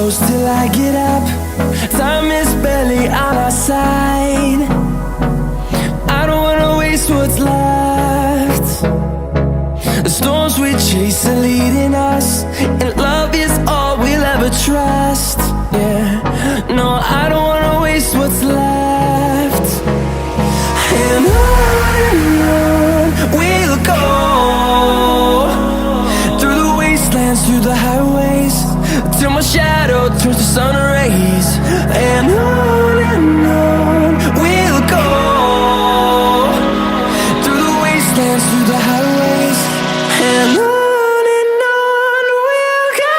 close till I get up. Time is barely on our side. I don't wanna waste what's left. The storms we chase are leading us, and love is all we'll ever trust. Yeah, no, I don't wanna waste what's left. And on we'll go, through the wastelands, through the highways, till my shadow turns to sun rays. And on we'll go, through the wastelands, through the highways, and on we'll go.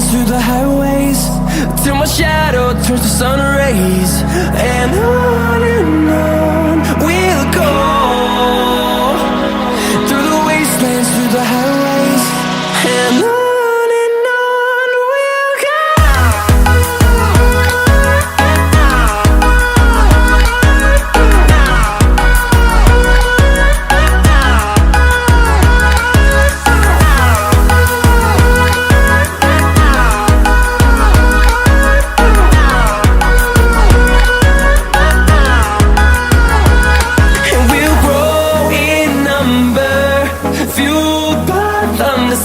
Through the highways, till my shadow turns to sun rays. And on we'll go, through the wastelands, through the highways, and on we'll go.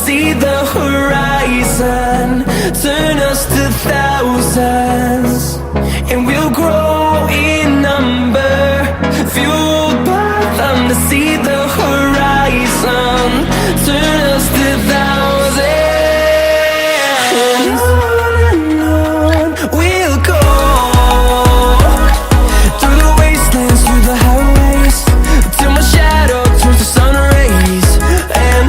See the horizon, turn us to thousands, and we'll grow in number, fueled by them to see the horizon, turn us to thousands. And on we'll go, through the wastelands, through the highways, till my shadow turns to sun rays. And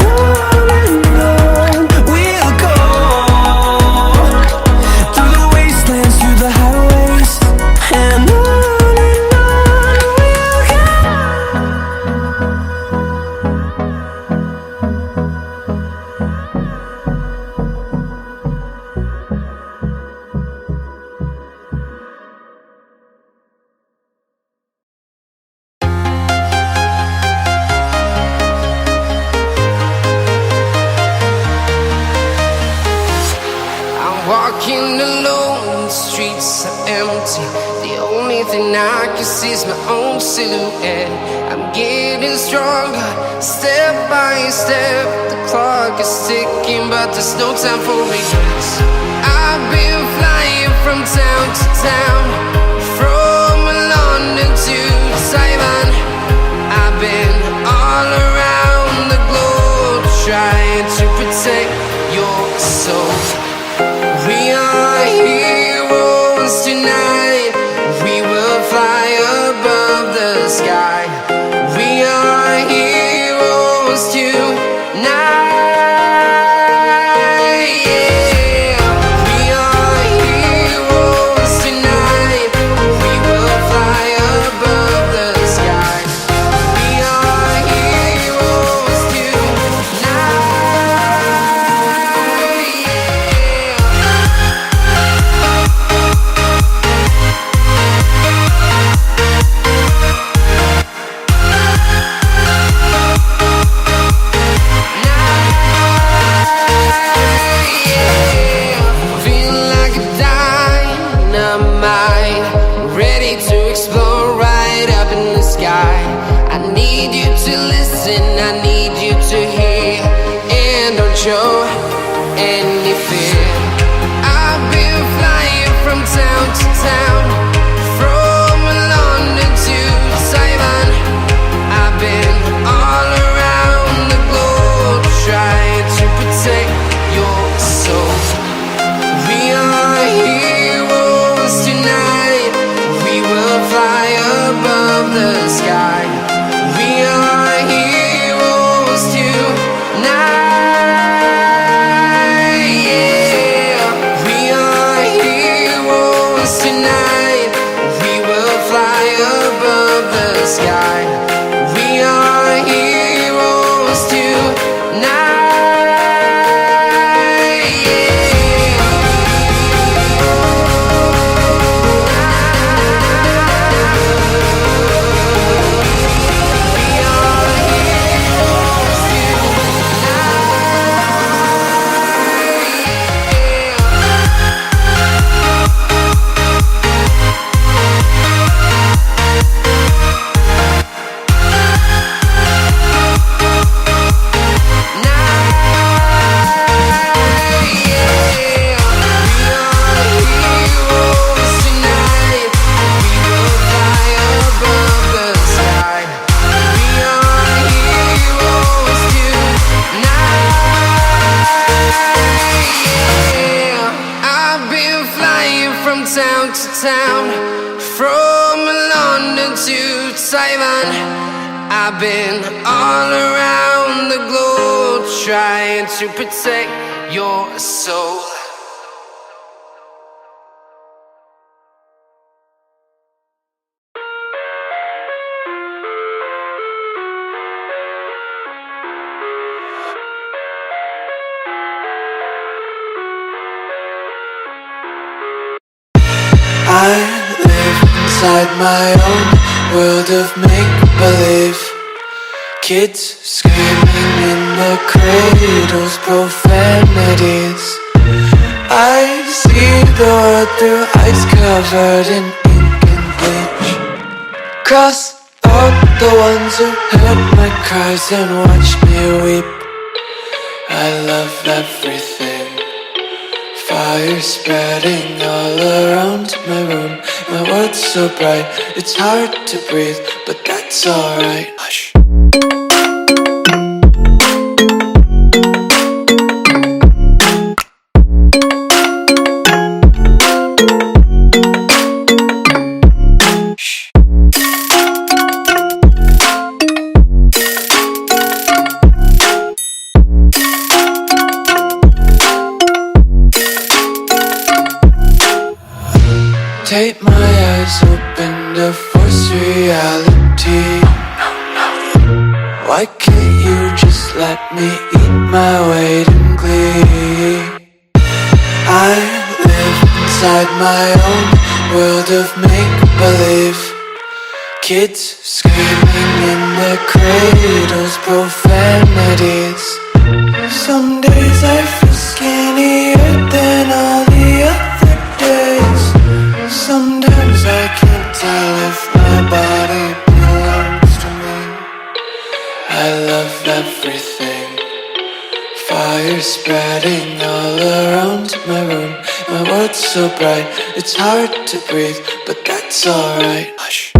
walking alone, the streets are empty. The only thing I can see is my own silhouette. I'm getting stronger, step by step. The clock is ticking, but there's no time for regrets. I've been flying from town to town, from London to Taiwan. I've been all around the globe, trying to protect your soul. We are heroes tonight. We will fly above the sky. We are heroes tonight. Yeah. We are heroes tonight. We will fly above the sky. We are heroes tonight. Show any fear. I've been flying from town to town, from London to town, from London to Taiwan. I've been all around the globe trying to protect your soul. I live inside my own world of make-believe. Kids screaming in the cradles, profanities. I see the world through ice covered in ink and bleach. Cross out the ones who heard my cries and watched me weep. I love everything. Fire spreading all around my room. My world's so bright, it's hard to breathe, but that's alright. Hush. Take my eyes open to force reality. Why can't you just let me eat my weight in glee? I live inside my own world of make-believe. Kids screaming in their cradles, profanities. Some days I feel skinnier than all the other days. Sometimes I can't tell if my body belongs to me. I love everything. Fire spreading all around my room. My world's so bright, it's hard to breathe, but that's alright. Hush.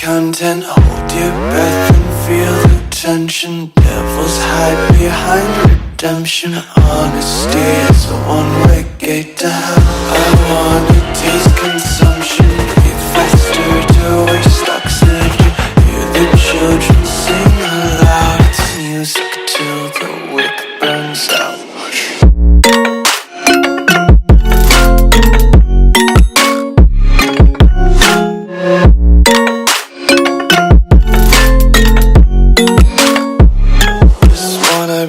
Content, hold your breath and feel the tension. Devils hide behind redemption. Honesty is a one-way gate to hell. I wanna taste consumption. Breathe faster to waste oxygen. Hear the children sing aloud. It's music till the wick burns out.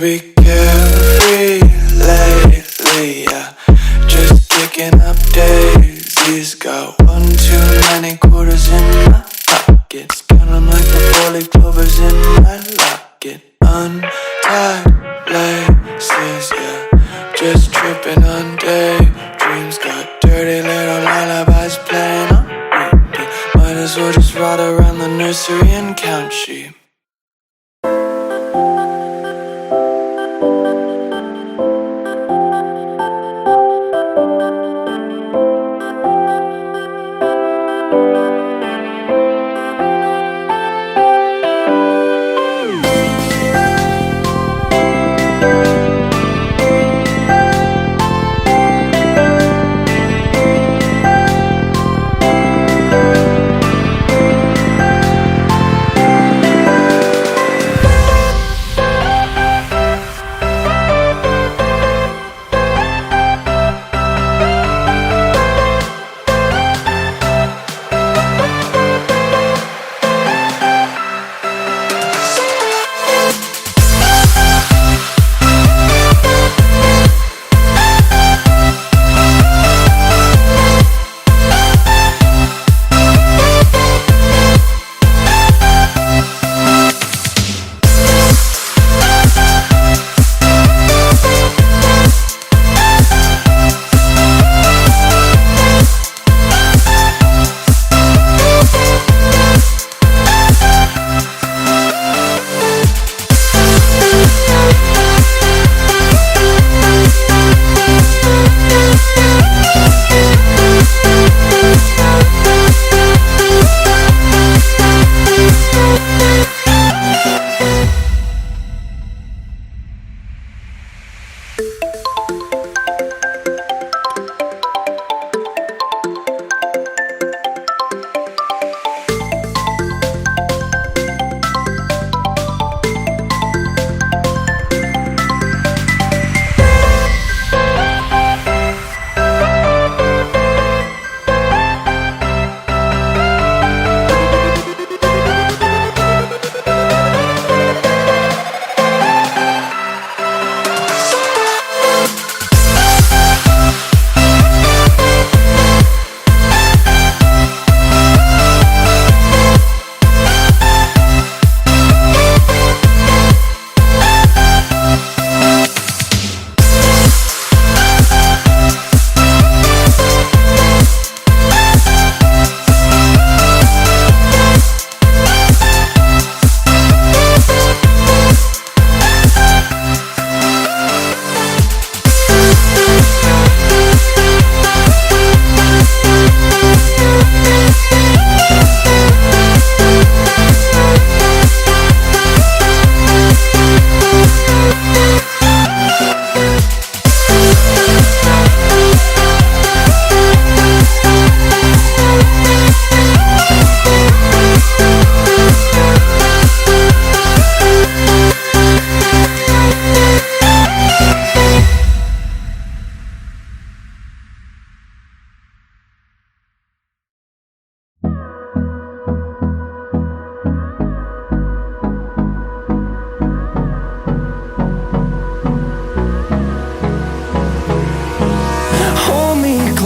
Be carefree lately, yeah. Just picking up daisies. Got one too many quarters in my pockets. Count 'em like the four-leaf clovers in my locket. Untied laces, yeah. Just tripping on daydreams. Got dirty little lullabies playing on repeat. Might as well just ride around the nursery and count sheep.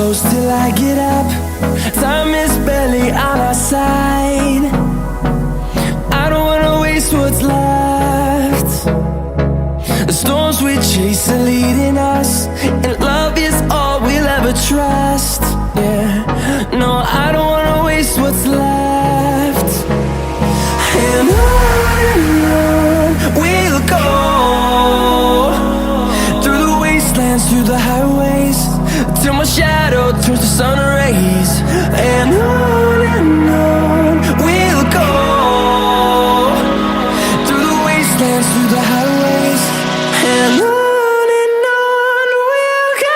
close till I get up. Time is barely on our side. I don't wanna waste what's left. The storms we chase are leading us, and love is all we'll ever trust. Yeah, no, I don't wanna waste what's left. And on we'll go, through the wastelands, through the highways, till my shadow turns to sun rays. And on we'll go, through the wastelands, through the highways, and on we'll go.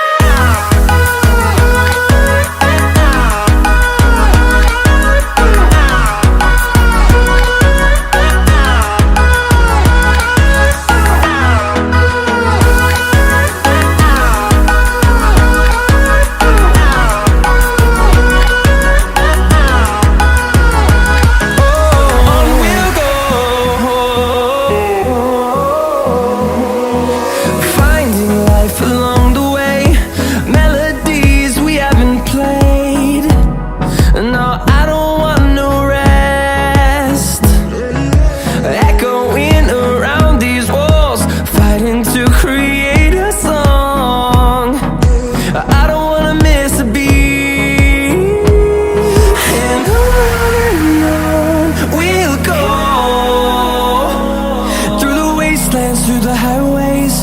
Through the highways,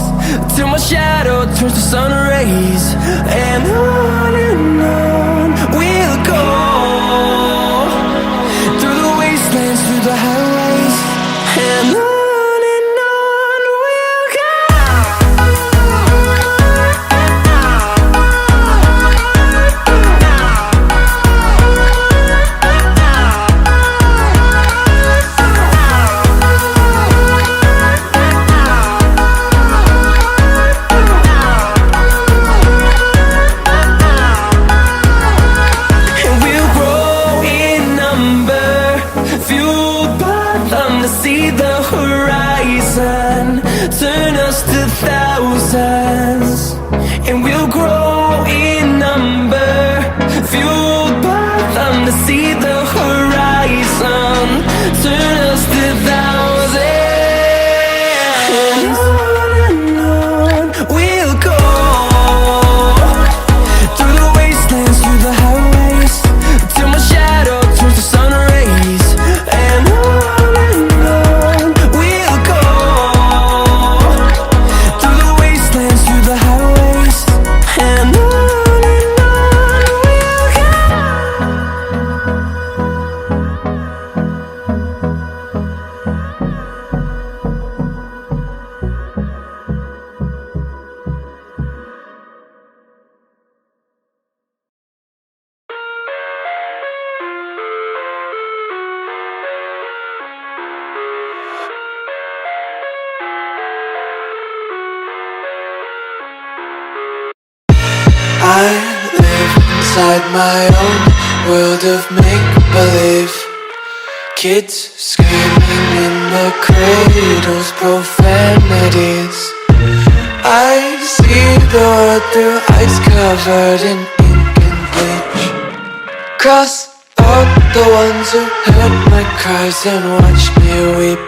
till my shadow turns to sun rays. And on we'll go, through the wastelands, through the highways, and on we'll go. See the horizon turn us to thousands, and we'll grow in number, fueled by them to see the horizon turn us to thousands. And on we'll go, through the wastelands, through the highways, till my shadow turns to sun rays. And I live inside my own world of make-believe. Kids screaming in the cradles, profanities. I see the world through ice covered in ink and bleach. Cross out the ones who heard my cries and watched me weep.